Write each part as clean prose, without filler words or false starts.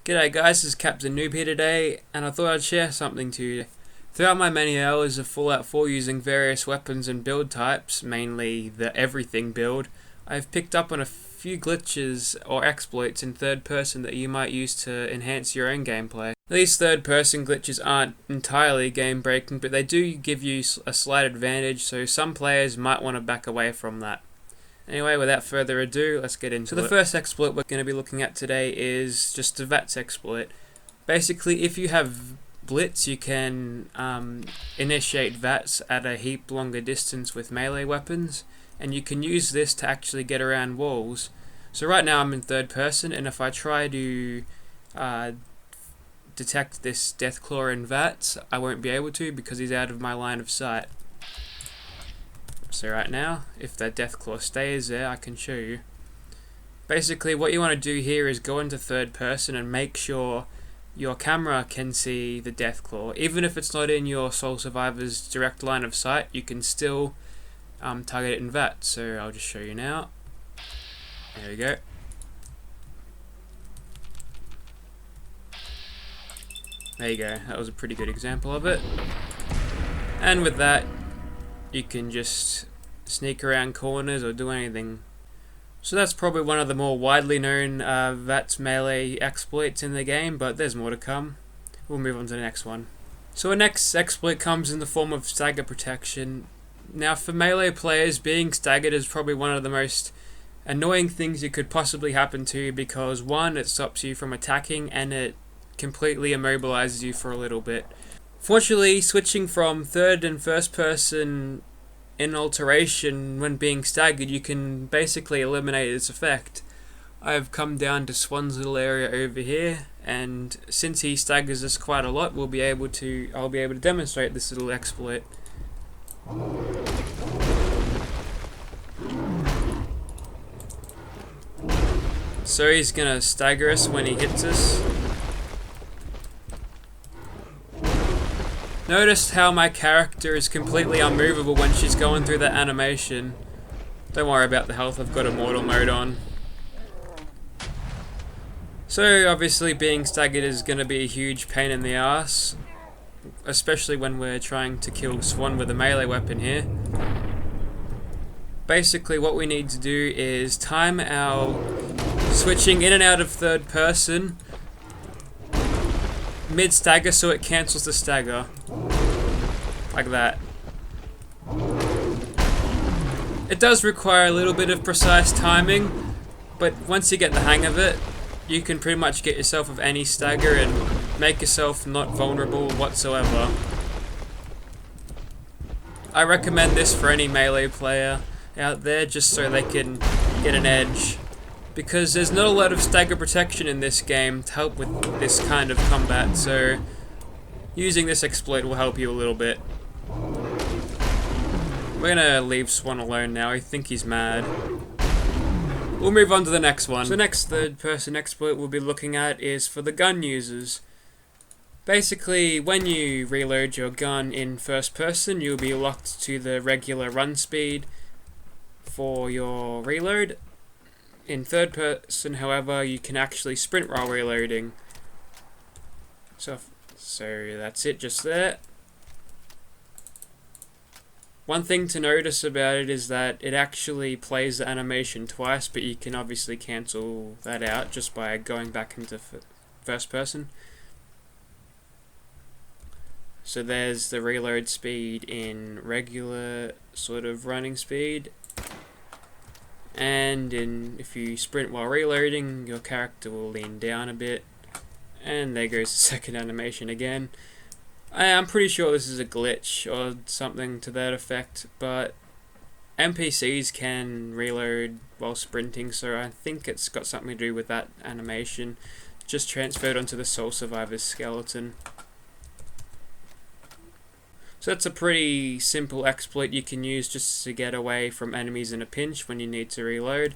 G'day guys, this is Captain Noob here today, and I thought I'd share something to you. Throughout my many hours of Fallout 4 using various weapons and build types, mainly the everything build, I've picked up on a few glitches or exploits in third person that you might use to enhance your own gameplay. These third person glitches aren't entirely game breaking, but they do give you a slight advantage, so some players might want to back away from that. Anyway, without further ado, let's get into it. So the first exploit we're going to be looking at today is just the VATS exploit. Basically, if you have Blitz, you can initiate VATS at a heap longer distance with melee weapons, and you can use this to actually get around walls. So right now I'm in third person, and if I try to detect this Deathclaw in VATS, I won't be able to because he's out of my line of sight. So right now, if that Deathclaw stays there, I can show you. Basically, what you want to do here is go into third person and make sure your camera can see the Deathclaw. Even if it's not in your Sole Survivor's direct line of sight, you can still target it in VATS. So I'll just show you now. There we go. There you go. That was a pretty good example of it. And with that, you can just sneak around corners or do anything. So that's probably one of the more widely known VATS melee exploits in the game, but there's more to come. We'll move on to the next one. So our next exploit comes in the form of stagger protection. Now for melee players, being staggered is probably one of the most annoying things you could possibly happen to, because one, it stops you from attacking, and it completely immobilizes you for a little bit. Fortunately, switching from third and first person in alteration when being staggered, you can basically eliminate its effect. I've come down to Swan's little area over here, and since he staggers us quite a lot, I'll be able to demonstrate this little exploit. So he's gonna stagger us when he hits us. Notice how my character is completely unmovable when she's going through that animation. Don't worry about the health, I've got immortal mode on. So obviously being staggered is going to be a huge pain in the ass, especially when we're trying to kill Swan with a melee weapon here. Basically what we need to do is time our switching in and out of third person mid stagger so it cancels the stagger. Like that. It does require a little bit of precise timing, but once you get the hang of it, you can pretty much get yourself with any stagger and make yourself not vulnerable whatsoever. I recommend this for any melee player out there, just so they can get an edge, because there's not a lot of stagger protection in this game to help with this kind of combat, so using this exploit will help you a little bit. We're gonna leave Swan alone now, I think he's mad. We'll move on to the next one. So the next third person exploit we'll be looking at is for the gun users. Basically, when you reload your gun in first person, you'll be locked to the regular run speed for your reload. In third person, however, you can actually sprint while reloading. So that's it just there. One thing to notice about it is that it actually plays the animation twice, but you can obviously cancel that out just by going back into first person. So there's the reload speed in regular sort of running speed. And if you sprint while reloading, your character will lean down a bit. And there goes the second animation again. I'm pretty sure this is a glitch or something to that effect, but NPCs can reload while sprinting, so I think it's got something to do with that animation, just transferred onto the Sole Survivor's skeleton. So that's a pretty simple exploit you can use just to get away from enemies in a pinch when you need to reload,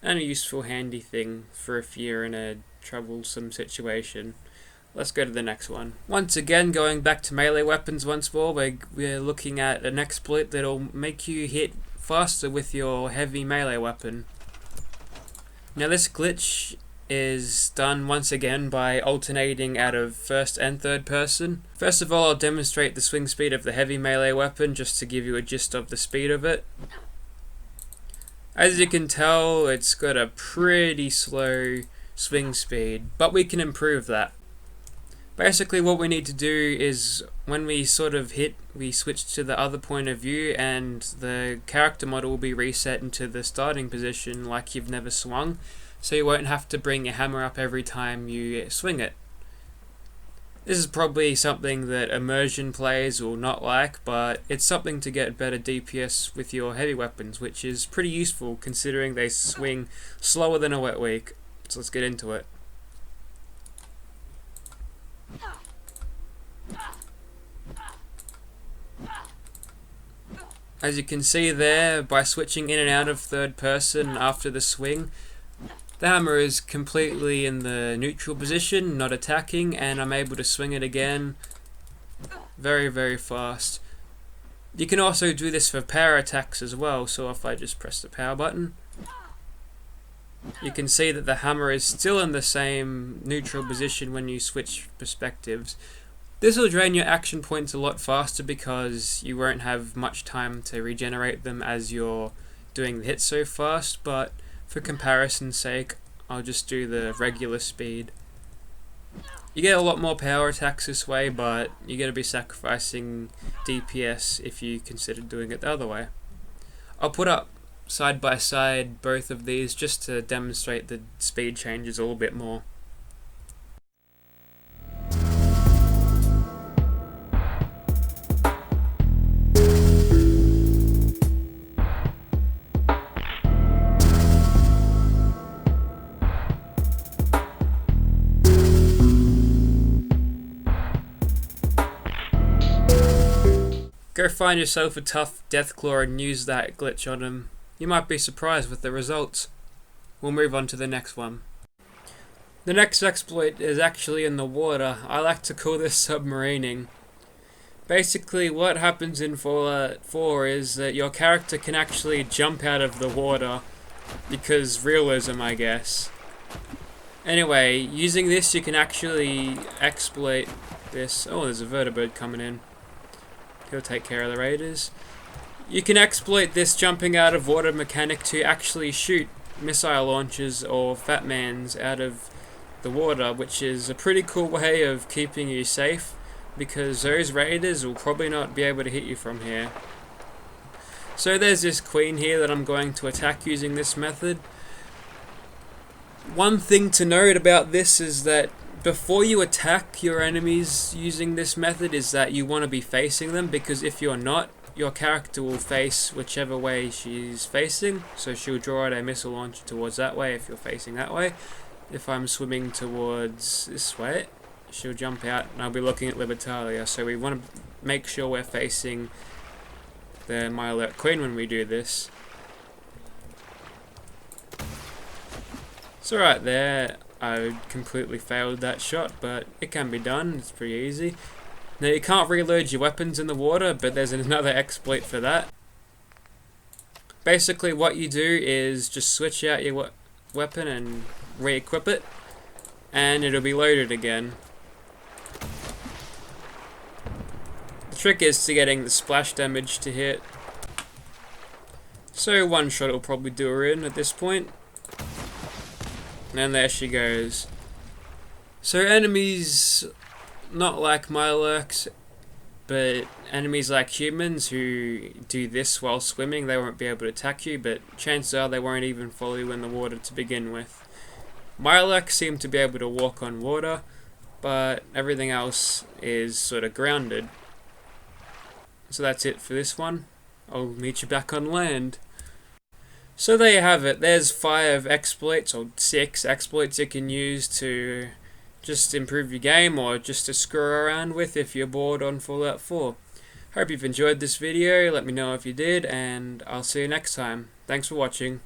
and a useful handy thing for if you're in a troublesome situation. Let's go to the next one. Once again, going back to melee weapons once more, we're looking at an exploit that'll make you hit faster with your heavy melee weapon. Now this glitch is done once again by alternating out of first and third person. First of all, I'll demonstrate the swing speed of the heavy melee weapon just to give you a gist of the speed of it. As you can tell, it's got a pretty slow swing speed, but we can improve that. Basically what we need to do is when we sort of hit, we switch to the other point of view and the character model will be reset into the starting position like you've never swung, so you won't have to bring your hammer up every time you swing it. This is probably something that immersion players will not like, but it's something to get better DPS with your heavy weapons, which is pretty useful considering they swing slower than a wet week. So let's get into it. As you can see there, by switching in and out of third person after the swing, the hammer is completely in the neutral position, not attacking, and I'm able to swing it again very, very fast. You can also do this for power attacks as well, so if I just press the power button, you can see that the hammer is still in the same neutral position when you switch perspectives. This will drain your action points a lot faster because you won't have much time to regenerate them as you're doing the hits so fast, but for comparison's sake, I'll just do the regular speed. You get a lot more power attacks this way, but you're going to be sacrificing DPS if you consider doing it the other way. I'll put up side by side both of these just to demonstrate the speed changes a little bit more. Go find yourself a tough Deathclaw and use that glitch on him. You might be surprised with the results. We'll move on to the next one. The next exploit is actually in the water. I like to call this submarining. Basically what happens in Fallout 4 is that your character can actually jump out of the water because realism, I guess. Anyway, using this you can actually exploit this. Oh, there's a vertibird coming in. He'll take care of the raiders. You can exploit this jumping out of water mechanic to actually shoot missile launchers or Fat Mans out of the water, which is a pretty cool way of keeping you safe because those raiders will probably not be able to hit you from here. So there's this queen here that I'm going to attack using this method. One thing to note about this is that before you attack your enemies using this method is that you want to be facing them, because if you're not, your character will face whichever way she's facing, so she'll draw out a missile launcher towards that way if you're facing that way. If I'm swimming towards this way, she'll jump out and I'll be looking at Libertalia, so we want to make sure we're facing the Mirelurk Queen when we do this. So right there, I completely failed that shot, but it can be done, it's pretty easy. Now you can't reload your weapons in the water, but there's another exploit for that. Basically what you do is just switch out your weapon and re-equip it, and it'll be loaded again. The trick is to getting the splash damage to hit. So one shot will probably do her in at this point. And there she goes. So enemies, not like Mirelurks, but enemies like humans who do this while swimming, they won't be able to attack you, but chances are they won't even follow you in the water to begin with. Mirelurks seem to be able to walk on water, but everything else is sort of grounded. So that's it for this one. I'll meet you back on land. So there you have it. There's 5 exploits, or 6 exploits you can use to just improve your game or just to screw around with if you're bored on Fallout 4. Hope you've enjoyed this video. Let me know if you did, and I'll see you next time. Thanks for watching.